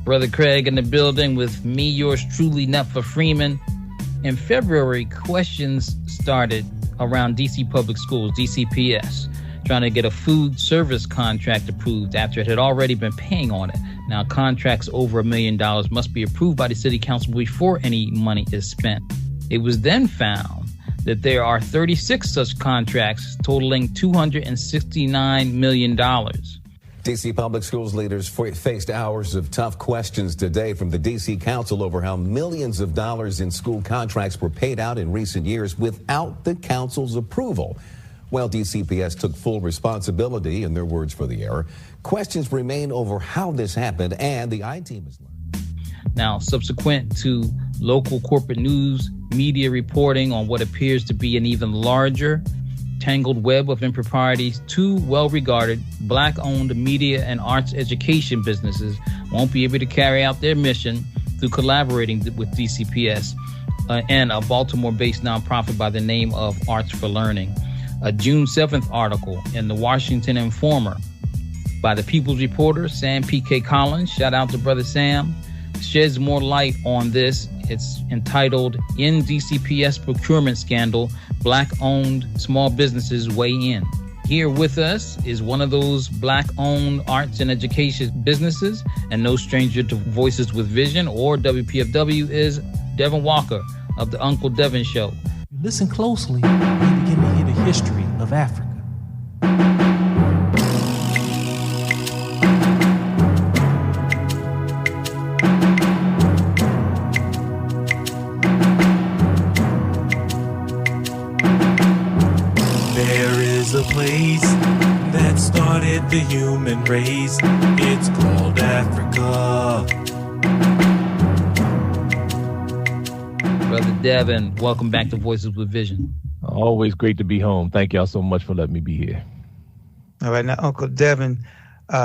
Brother Craig in the building with me, yours truly, Netfa Freeman. In February, questions started around DC Public Schools, DCPS, trying to get a food service contract approved after it had already been paying on it. Now, contracts over $1 million must be approved by the city council before any money is spent. It was then found that there are 36 such contracts totaling $269 million. DC Public Schools leaders faced hours of tough questions today from the DC Council over how millions of dollars in school contracts were paid out in recent years without the council's approval. While DCPS took full responsibility, in their words, for the error, questions remain over how this happened, and the I-team has learned. Now, subsequent to local corporate news media reporting on what appears to be an even larger tangled web of improprieties, two well-regarded Black-owned media and arts education businesses won't be able to carry out their mission through collaborating with DCPS and a Baltimore-based nonprofit by the name of Arts for Learning. A June 7th article in the Washington Informer by the People's Reporter, Sam P.K. Collins, shout out to Brother Sam, sheds more light on this. It's entitled, "In DCPS Procurement Scandal, Black-Owned Small Businesses Weigh In." Here with us is one of those Black-owned arts and education businesses, and no stranger to Voices with Vision, or WPFW, is Devin Walker of the Uncle Devin Show. Listen closely, you begin to hear the history of Africa. There is a place that started the human race. It's called Africa. Brother Devin, welcome back to Voices with Vision. Always great to be home. Thank y'all so much for letting me be here. All right, now, Uncle Devin,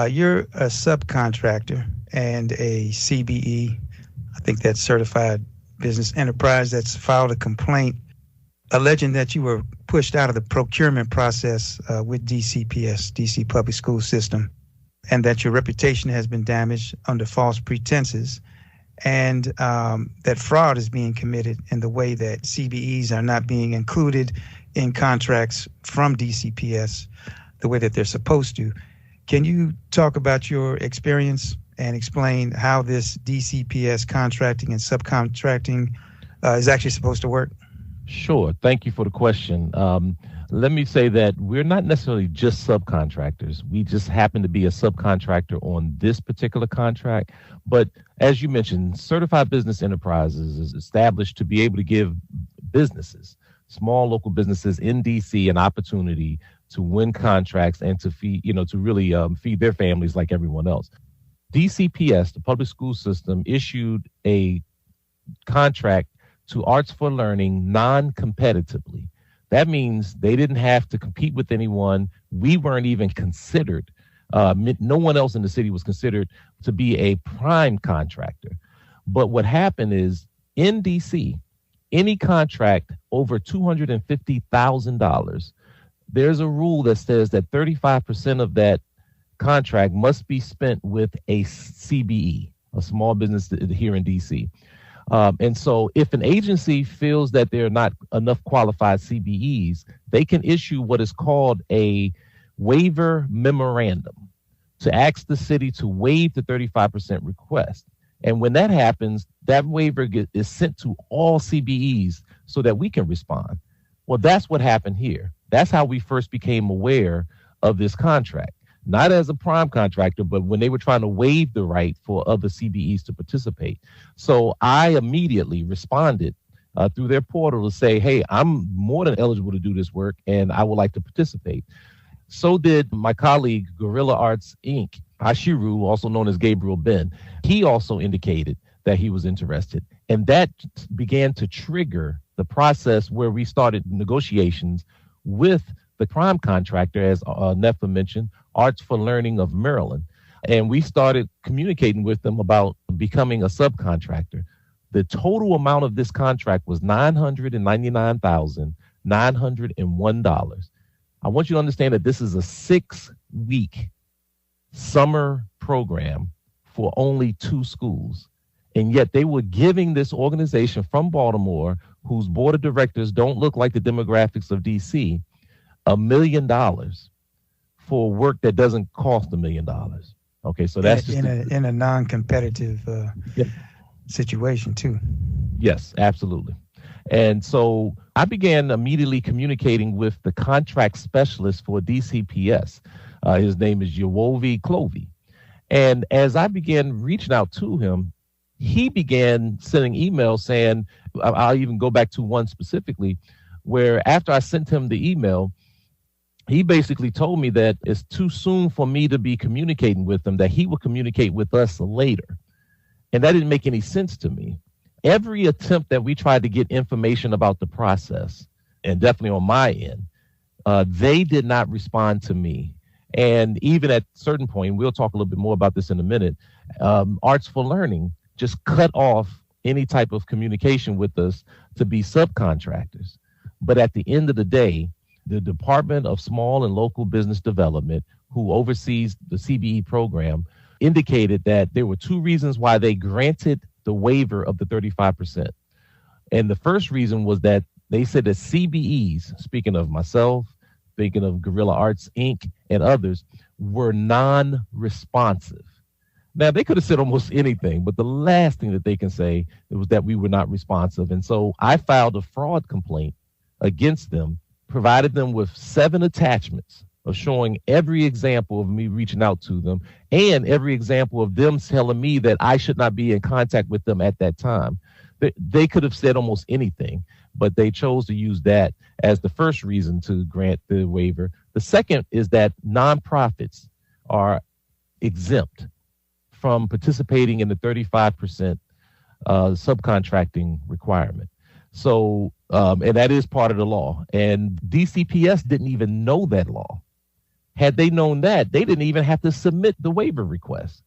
you're a subcontractor and a CBE, I think that's Certified Business Enterprise, that's filed a complaint alleging that you were pushed out of the procurement process with DCPS, DC Public School System, and that your reputation has been damaged under false pretenses, and that fraud is being committed in the way that CBEs are not being included in contracts from DCPS the way that they're supposed to. Can you talk about your experience and explain how this DCPS contracting and subcontracting is actually supposed to work? Sure. Thank you for the question. Let me say that we're not necessarily just subcontractors. We just happen to be a subcontractor on this particular contract. But as you mentioned, Certified Business Enterprises is established to be able to give businesses, small local businesses in DC, an opportunity to win contracts and to feed, to really feed their families like everyone else. DCPS, the public school system, issued a contract to Arts for Learning non-competitively. That means they didn't have to compete with anyone. We weren't even considered. No one else in the city was considered to be a prime contractor. But what happened is in DC, any contract over $250,000, there's a rule that says that 35% of that contract must be spent with a CBE, a small business here in DC. And so if an agency feels that there are not enough qualified CBEs, they can issue what is called a waiver memorandum to ask the city to waive the 35% request. And when that happens, that waiver is sent to all CBEs so that we can respond. Well, that's what happened here. That's how we first became aware of this contract. Not as a prime contractor, but when they were trying to waive the right for other CBEs to participate. So I immediately responded through their portal to say, hey, I'm more than eligible to do this work and I would like to participate. So did my colleague, Guerrilla Arts, Inc., Ashiru, also known as Gabriel Ben. He also indicated that he was interested. And that began to trigger the process where we started negotiations with the prime contractor, as Netfa mentioned, Arts for Learning of Maryland. And we started communicating with them about becoming a subcontractor. The total amount of this contract was $999,901. I want you to understand that this is a 6-week summer program for only 2 schools. And yet they were giving this organization from Baltimore, whose board of directors don't look like the demographics of DC, $1 million for work that doesn't cost $1 million. Okay, so that's just in a non-competitive situation too. Yes, absolutely. And so I began immediately communicating with the contract specialist for DCPS. His name is Yowovi Clovey. And as I began reaching out to him, he began sending emails saying, I'll even go back to one specifically, where after I sent him the email, he basically told me that it's too soon for me to be communicating with him, that he will communicate with us later. And that didn't make any sense to me. Every attempt that we tried to get information about the process, and definitely on my end, they did not respond to me. And even at a certain point, we'll talk a little bit more about this in a minute, Arts for Learning just cut off any type of communication with us to be subcontractors. But at the end of the day, the Department of Small and Local Business Development, who oversees the CBE program, indicated that there were 2 reasons why they granted the waiver of the 35%. And the first reason was that they said that CBEs, speaking of myself, speaking of Guerrilla Arts Inc. and others, were non-responsive. Now, they could have said almost anything, but the last thing that they can say was that we were not responsive. And so I filed a fraud complaint against them, provided them with 7 attachments of showing every example of me reaching out to them and every example of them telling me that I should not be in contact with them at that time. They could have said almost anything, but they chose to use that as the first reason to grant the waiver. The second is that nonprofits are exempt from participating in the 35% subcontracting requirement. So, and that is part of the law. And DCPS didn't even know that law. Had they known that, they didn't even have to submit the waiver request.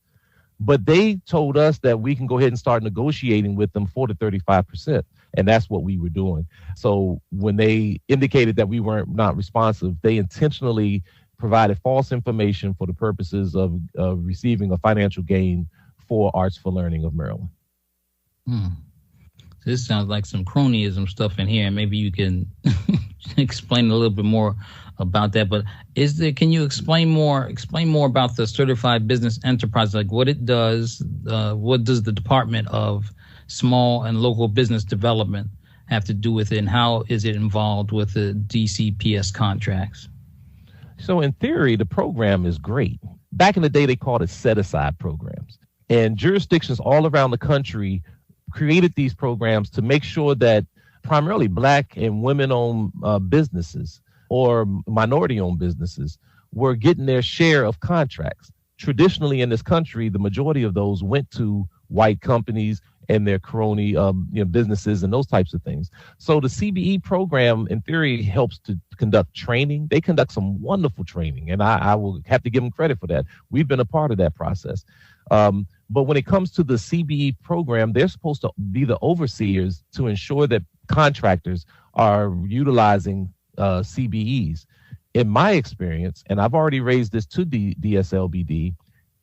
But they told us that we can go ahead and start negotiating with them for the 35%. And that's what we were doing. So when they indicated that we weren't not responsive, they intentionally provided false information for the purposes of receiving a financial gain for Arts for Learning of Maryland. This sounds like some cronyism stuff in here, and maybe you can explain a little bit more about that. But can you explain more about the certified business enterprise, like what it does? What does the Department of Small and Local Business Development have to do with it, and how is it involved with the DCPS contracts? So in theory, the program is great. Back in the day, they called it set-aside programs. And jurisdictions all around the country created these programs to make sure that primarily Black and women-owned businesses or minority-owned businesses were getting their share of contracts. Traditionally in this country, the majority of those went to white companies and their crony businesses and those types of things. So the CBE program, in theory, helps to conduct training. They conduct some wonderful training, and I will have to give them credit for that. We've been a part of that process. But when it comes to the CBE program, they're supposed to be the overseers to ensure that contractors are utilizing CBEs. In my experience, and I've already raised this to DSLBD,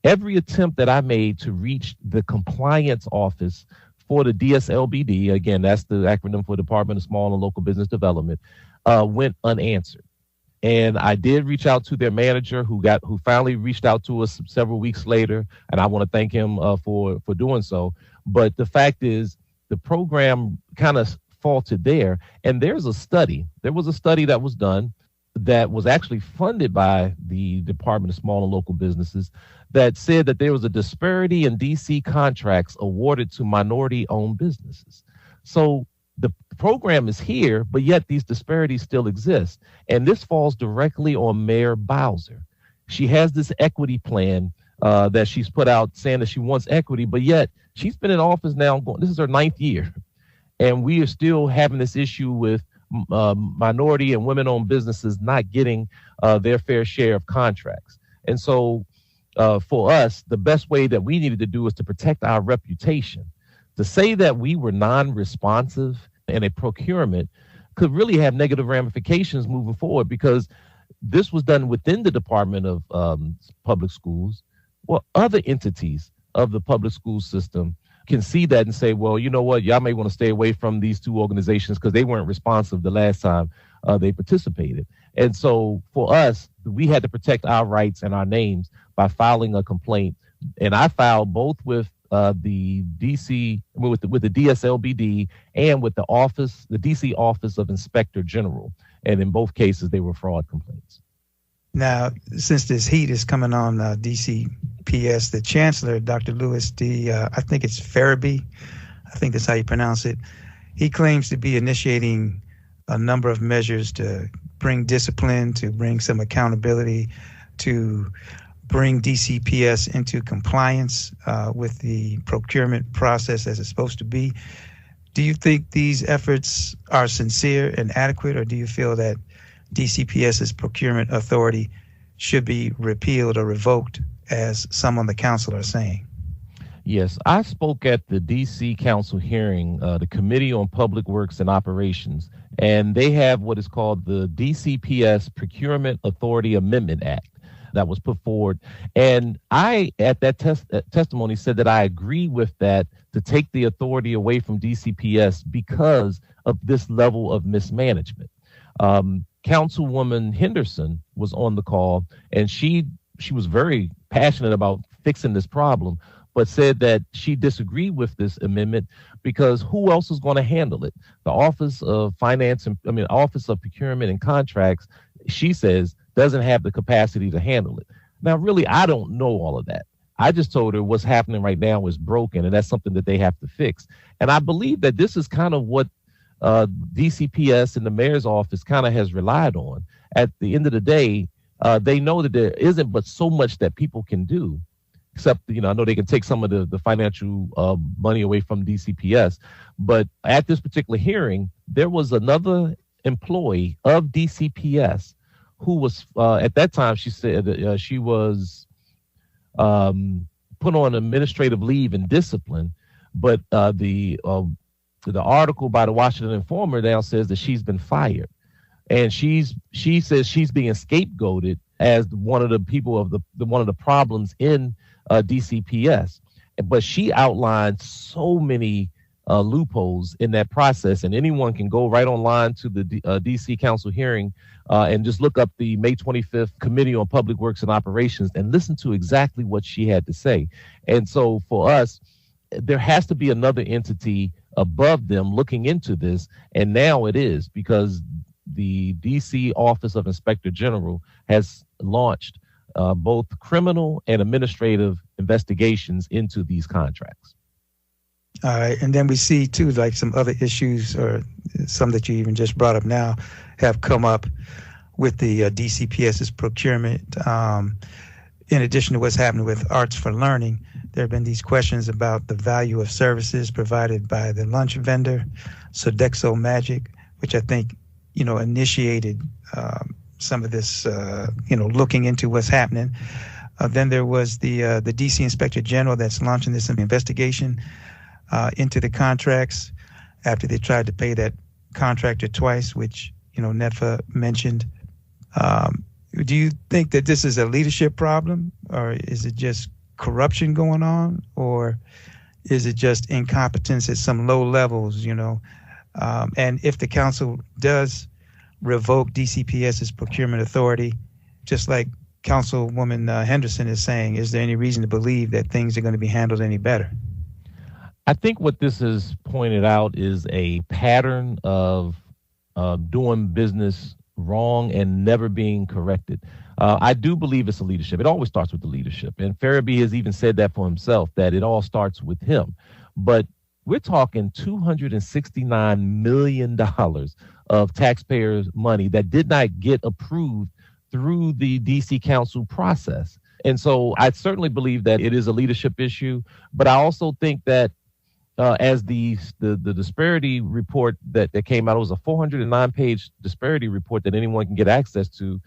every attempt that I made to reach the compliance office for the DSLBD, again, that's the acronym for Department of Small and Local Business Development, went unanswered. And I did reach out to their manager who finally reached out to us several weeks later. And I want to thank him for doing so. But the fact is the program kind of faltered there. And there was a study that was done that was actually funded by the Department of Small and Local Businesses that said that there was a disparity in DC contracts awarded to minority-owned businesses. So the program is here, but yet these disparities still exist. And this falls directly on Mayor Bowser. She has this equity plan that she's put out saying that she wants equity, but yet she's been in office now. This is her 9th year. And we are still having this issue with minority and women-owned businesses not getting their fair share of contracts. And so for us, the best way that we needed to do is to protect our reputation. To say that we were non-responsive in a procurement could really have negative ramifications moving forward, because this was done within the Department of Public Schools or other entities of the public school system can see that and say, well, you know what, y'all may want to stay away from these two organizations because they weren't responsive the last time they participated. And so for us, we had to protect our rights and our names by filing a complaint. And I filed both with the DC, with the DSLBD and with the DC Office of Inspector General. And in both cases, they were fraud complaints. Now, since this heat is coming on DCPS, the Chancellor, Dr. Louis D., I think it's Farabee, I think that's how you pronounce it, he claims to be initiating a number of measures to bring discipline, to bring some accountability, to bring DCPS into compliance with the procurement process as it's supposed to be. Do you think these efforts are sincere and adequate, or do you feel that DCPS's procurement authority should be repealed or revoked, as some on the council are saying? Yes, I spoke at the DC Council hearing, the Committee on Public Works and Operations, and they have what is called the DCPS Procurement Authority Amendment Act that was put forward. And I, at that testimony, said that I agree with that, to take the authority away from DCPS because of this level of mismanagement. Councilwoman Henderson was on the call, and she was very passionate about fixing this problem, but said that she disagreed with this amendment because who else is going to handle it? The Office of Office of Procurement and Contracts, she says, doesn't have the capacity to handle it. Now, really, I don't know all of that. I just told her what's happening right now is broken, and that's something that they have to fix. And I believe that this is kind of what DCPS and the mayor's office kind of has relied on. At the end of the day, they know that there isn't but so much that people can do, except, I know they can take some of the financial money away from DCPS. But at this particular hearing, there was another employee of DCPS who was, at that time, she said she was put on administrative leave and discipline. But the article by the Washington Informer now says that she's been fired, and she says she's being scapegoated as one of the people of one of the problems in DCPS. But she outlined so many loopholes in that process, and anyone can go right online to the DC Council hearing and just look up the May 25th Committee on Public Works and Operations and listen to exactly what she had to say. And so for us, there has to be another entity above them looking into this, and now it is, because the DC Office of Inspector General has launched both criminal and administrative investigations into these contracts. All right, and then we see too, like some other issues, or some that you even just brought up now, have come up with the DCPS's procurement. In addition to what's happening with Arts for Learning, there have been these questions about the value of services provided by the lunch vendor, Sodexo Magic, which I think, initiated some of this, looking into what's happening. Then there was the DC Inspector General that's launching this investigation into the contracts after they tried to pay that contractor twice, which, NETFA mentioned. Do you think that this is a leadership problem, or is it just corruption going on, or is it just incompetence at some low levels, and if the council does revoke DCPS's procurement authority, just like Councilwoman Henderson is saying, is there any reason to believe that things are going to be handled any better? I think what this has pointed out is a pattern of doing business wrong and never being corrected. I do believe it's a leadership. It always starts with the leadership. And Farabee has even said that for himself, that it all starts with him. But we're talking $269 million of taxpayers' money that did not get approved through the DC Council process. And so I certainly believe that it is a leadership issue. But I also think that as the disparity report that came out, it was a 409-page disparity report that anyone can get access to,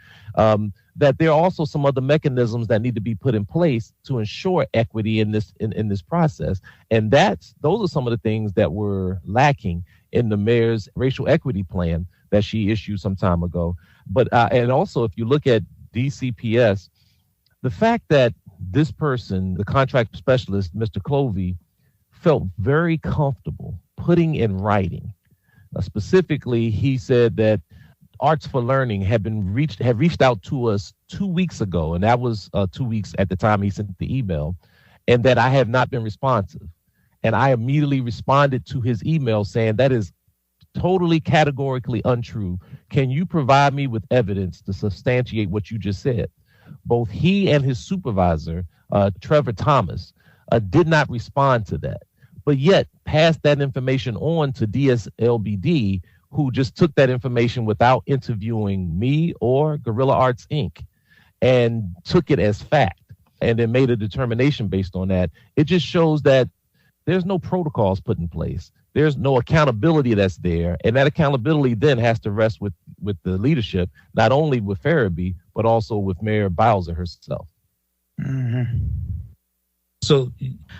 that there are also some other mechanisms that need to be put in place to ensure equity in this process. And those are some of the things that were lacking in the mayor's racial equity plan that she issued some time ago. But and also, if you look at DCPS, the fact that this person, the contract specialist, Mr. Clovey, felt very comfortable putting in writing. Specifically, he said that Arts for Learning had reached out to us 2 weeks ago, and that was 2 weeks at the time he sent the email, and that I have not been responsive. And I immediately responded to his email saying that is totally categorically untrue. Can you provide me with evidence to substantiate what you just said? Both he and his supervisor, Trevor Thomas, did not respond to that, but yet passed that information on to DSLBD, who just took that information without interviewing me or Guerrilla Arts Inc. and took it as fact and then made a determination based on that. It just shows that there's no protocols put in place. There's no accountability that's there. And that accountability then has to rest with the leadership, not only with Farabee, but also with Mayor Bowser herself. Mm-hmm. So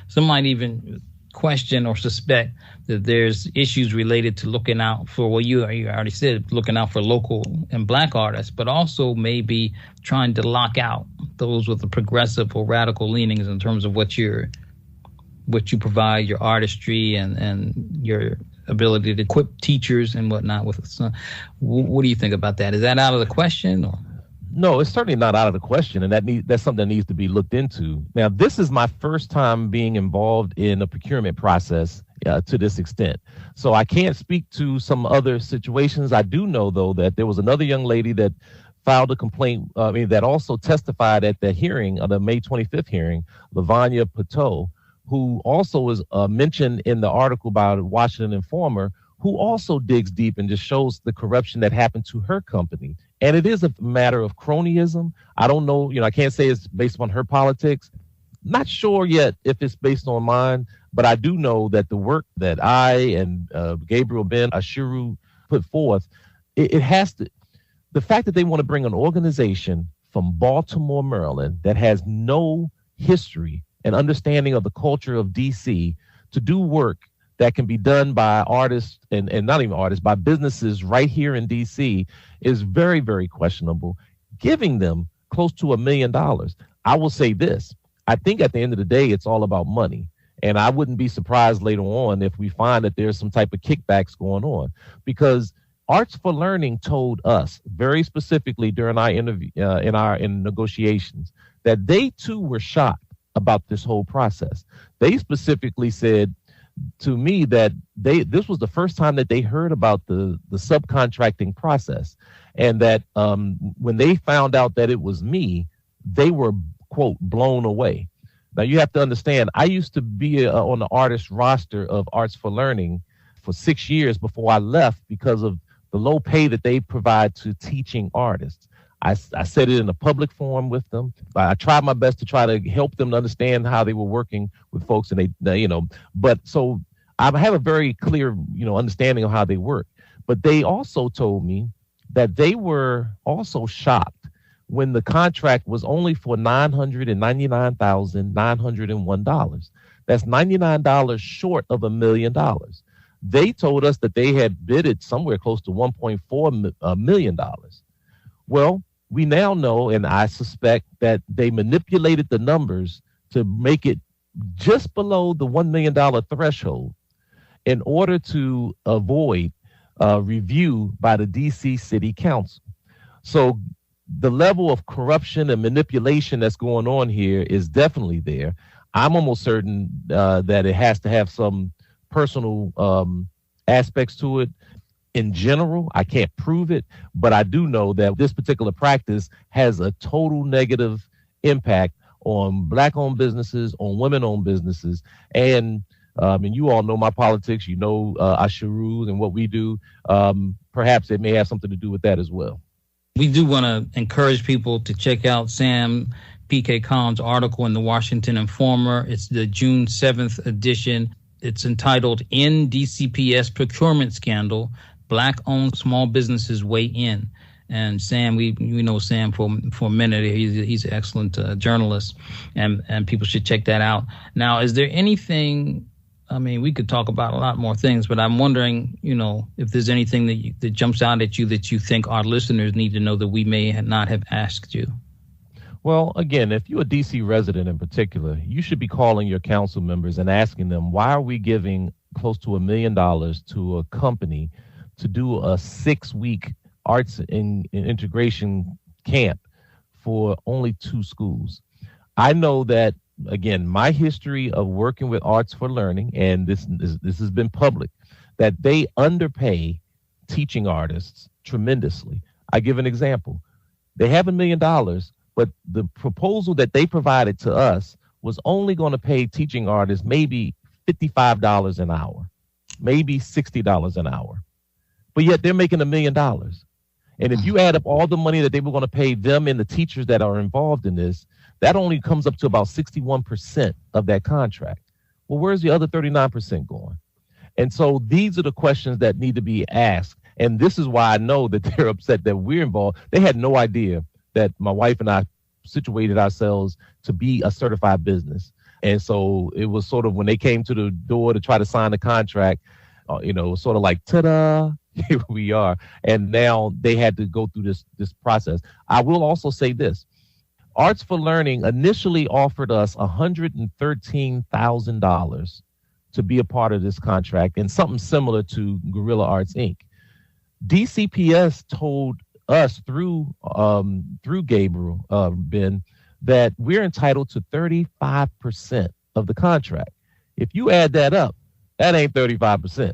some might even question or suspect that there's issues related to looking out for, well, you already said, looking out for local and Black artists, but also maybe trying to lock out those with the progressive or radical leanings in terms of what you provide, your artistry and your ability to equip teachers and whatnot with. So what do you think about that? Is that out of the question? Or? No, it's certainly not out of the question, and that's something that needs to be looked into. Now, this is my first time being involved in a procurement process to this extent, so I can't speak to some other situations. I do know, though, that there was another young lady that filed a complaint, that also testified at the hearing, the May 25th hearing, Lavanya Pateau, who also was mentioned in the article by Washington Informer, who also digs deep and just shows the corruption that happened to her company. And it is a matter of cronyism. I don't know, I can't say it's based on her politics. Not sure yet if it's based on mine, but I do know that the work that I and Gabriel Ben Ashiru put forth, it has to, the fact that they want to bring an organization from Baltimore, Maryland, that has no history and understanding of the culture of DC to do work that can be done by artists and not even artists, by businesses right here in DC is very, very questionable. Giving them close to $1 million. I will say this. I think at the end of the day, it's all about money. And I wouldn't be surprised later on if we find that there's some type of kickbacks going on, because Arts for Learning told us very specifically during our interview, in negotiations, that they too were shocked about this whole process. They specifically said to me that this was the first time that they heard about the subcontracting process, and that when they found out that it was me, they were, quote, blown away. Now, you have to understand, I used to be on the artist roster of Arts for Learning for 6 years before I left because of the low pay that they provide to teaching artists. I said it in a public forum with them. I tried my best to try to help them to understand how they were working with folks, and but so I have a very clear, understanding of how they work. But they also told me that they were also shocked when the contract was only for $999,901. That's $99 short of $1 million. They told us that they had bidded somewhere close to $1.4 million. Well, we now know, and I suspect that they manipulated the numbers to make it just below the $1 million threshold in order to avoid review by the DC City Council. So the level of corruption and manipulation that's going on here is definitely there. I'm almost certain that it has to have some personal aspects to it. In general, I can't prove it, but I do know that this particular practice has a total negative impact on Black-owned businesses, on women-owned businesses, and you all know my politics. Ashiru and what we do. Perhaps it may have something to do with that as well. We do want to encourage people to check out Sam P.K. Collins' article in the Washington Informer. It's the June 7th edition. It's entitled "In DCPS Procurement Scandal, Black-Owned Small Businesses Weigh In." And Sam, we know Sam for a minute. He's an excellent journalist, and people should check that out. Now, is there anything? I mean, we could talk about a lot more things, but I'm wondering, if there's anything that jumps out at you that you think our listeners need to know that we may not have asked you. Well, again, if you're a DC resident in particular, you should be calling your council members and asking them, why are we giving close to $1 million to a company to do a 6-week arts and integration camp for only 2 schools? I know that, again, my history of working with Arts for Learning, and this has been public, that they underpay teaching artists tremendously. I give an example. They have $1 million, but the proposal that they provided to us was only going to pay teaching artists maybe $55 an hour, maybe $60 an hour. But yet they're making $1 million. And if you add up all the money that they were going to pay them and the teachers that are involved in this, that only comes up to about 61% of that contract. Well, where's the other 39% going? And so these are the questions that need to be asked. And this is why I know that they're upset that we're involved. They had no idea that my wife and I situated ourselves to be a certified business. And so it was sort of when they came to the door to try to sign the contract, sort of like, ta-da, here we are. And now they had to go through this process. I will also say this. Arts for Learning initially offered us $113,000 to be a part of this contract, and something similar to Guerrilla Arts, Inc. DCPS told us through Gabriel, Ben, that we're entitled to 35% of the contract. If you add that up, that ain't 35%.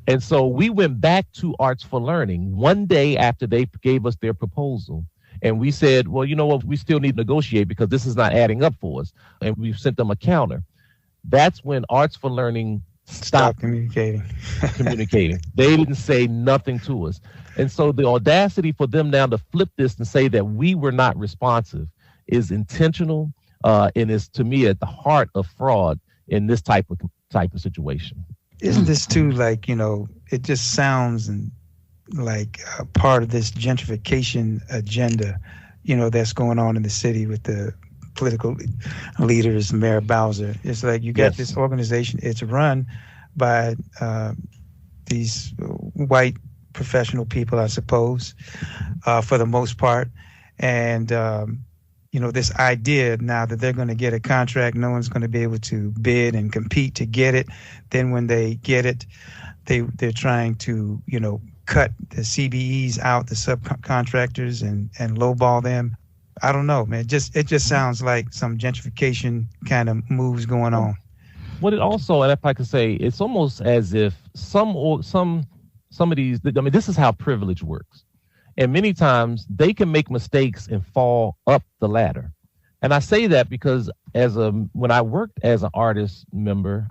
And so we went back to Arts for Learning one day after they gave us their proposal. And we said, well, you know what, we still need to negotiate because this is not adding up for us. And we've sent them a counter. That's when Arts for Learning stopped communicating. They didn't say nothing to us. And so the audacity for them now to flip this and say that we were not responsive is intentional and is, to me, at the heart of fraud in this type of situation. Isn't this too, like, it just sounds like a part of this gentrification agenda, that's going on in the city with the political leaders, Mayor Bowser. It's like you got this organization. It's run by these white professional people, I suppose, for the most part. And, this idea now that they're going to get a contract, no one's going to be able to bid and compete to get it. Then when they get it, they're trying to, cut the CBEs out, the subcontractors, and lowball them. I don't know, man. It just sounds like some gentrification kind of moves going on. What it also, and if I could say, it's almost as if some of these, this is how privilege works. And many times they can make mistakes and fall up the ladder. And I say that because when I worked as an artist member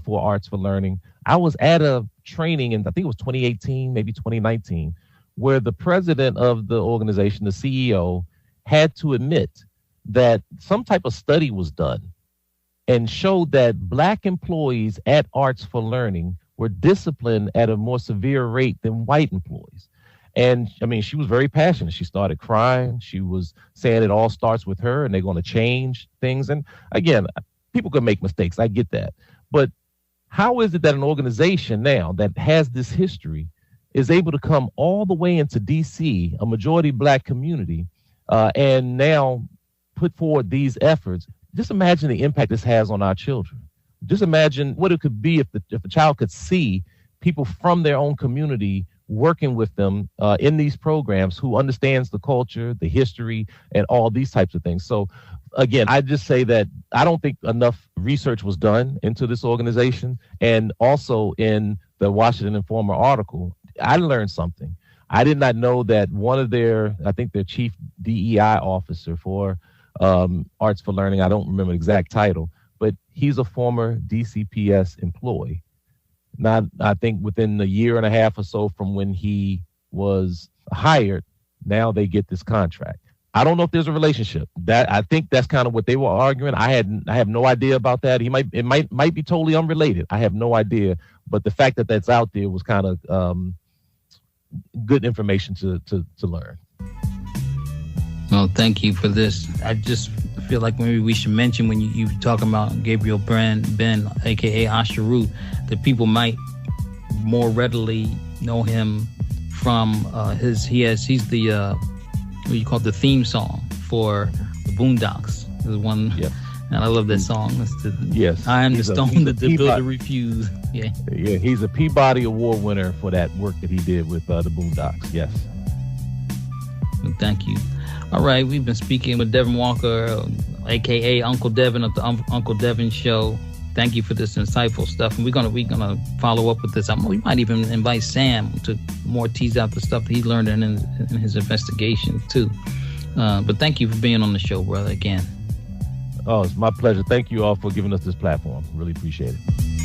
for Arts for Learning, I was at a training in, I think it was 2018, maybe 2019, where the president of the organization, the CEO, had to admit that some type of study was done and showed that Black employees at Arts for Learning were disciplined at a more severe rate than white employees. And she was very passionate. She started crying. She was saying it all starts with her and they're going to change things. And again, people can make mistakes. I get that. But how is it that an organization now that has this history is able to come all the way into DC, a majority Black community, and now put forward these efforts? Just imagine the impact this has on our children. Just imagine what it could be if a child could see people from their own community working with them in these programs, who understands the culture, the history, and all these types of things. So again, I just say that I don't think enough research was done into this organization. And also in the Washington Informer article, I learned something. I did not know that one of their chief DEI officer for Arts for Learning, I don't remember the exact title, but he's a former DCPS employee. Now, I think within a year and a half or so from when he was hired, now they get this contract. I don't know if there's a relationship. That I think that's kind of what they were arguing. I have no idea about that. It might be totally unrelated. I have no idea. But the fact that that's out there was kind of good information to learn. Well, thank you for this. I just feel like maybe we should mention when you talking about Gabriel Ben, aka Asheru, that people might more readily know him from he's the what you call the theme song for the Boondocks is one. Yep. And I love that song. Yes. I am the stone that the builder refused. Yeah. Yeah, he's a Peabody Award winner for that work that he did with the Boondocks. Yes. Well, thank you. All right, we've been speaking with Devin Walker, aka Uncle Devin of the Uncle Devin Show. Thank you for this insightful stuff, and we're gonna follow up with this. We might even invite Sam to more tease out the stuff that he learned in his investigation too. But thank you for being on the show, brother. Again. Oh, it's my pleasure. Thank you all for giving us this platform. Really appreciate it.